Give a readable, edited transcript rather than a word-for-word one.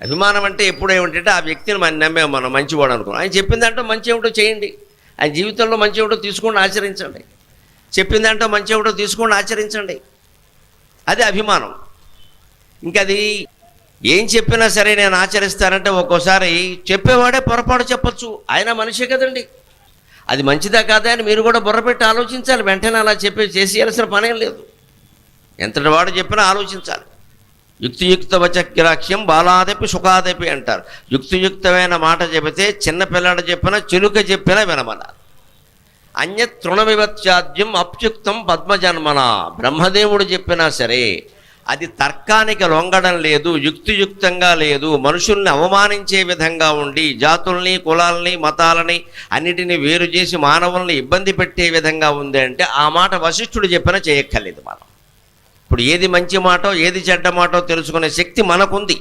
అభిమానం అంటే ఎప్పుడు ఏమిటంటే ఆ వ్యక్తిని మనం మంచివాడు అనుకున్నాం. ఆయన చెప్పిందంటే మంచి ఏమిటో చేయండి, ఆయన జీవితంలో మంచి ఏమిటో తీసుకోండి, ఆచరించండి. చెప్పిందంటే మంచి ఏమిటో తీసుకోండి, ఆచరించండి. అది అభిమానం. ఇంకది ఏం చెప్పినా సరే నేను ఆచరిస్తానంటే ఒక్కోసారి చెప్పేవాడే పొరపాటు చెప్పచ్చు, ఆయన మనిషే కదండి. అది మంచిదా కాదా అని మీరు కూడా బుర్రపెట్టి ఆలోచించాలి. వెంటనే అలా చేసేయాల్సిన పనేం లేదు. ఎంతటి వాడు చెప్పినా ఆలోచించాలి. యుక్తియుక్త వచగ్రాహ్యం బాలాదపి సుఖాదపి అంటారు. యుక్తియుక్తమైన మాట చెబితే చిన్నపిల్లాడు చెప్పినా చెలుక చెప్పినా వినమన్నారు. అన్యత్ తృణవివత్యాద్యం అప్యుక్తం పద్మజన్మన, బ్రహ్మదేవుడు చెప్పినా సరే అది తర్కానికి లొంగడం లేదు, యుక్తియుక్తంగా లేదు, మనుషుల్ని అవమానించే విధంగా ఉండి జాతుల్ని కులాలని మతాలని అన్నిటినీ వేరు చేసి మానవుల్ని ఇబ్బంది పెట్టే విధంగా ఉంది అంటే ఆ మాట వశిష్ఠుడు చెప్పినా చేయక్కర్లేదు. మనం ఇప్పుడు ఏది మంచి మాటో ఏది చెడ్డ మాటో తెలుసుకునే శక్తి మనకుంది.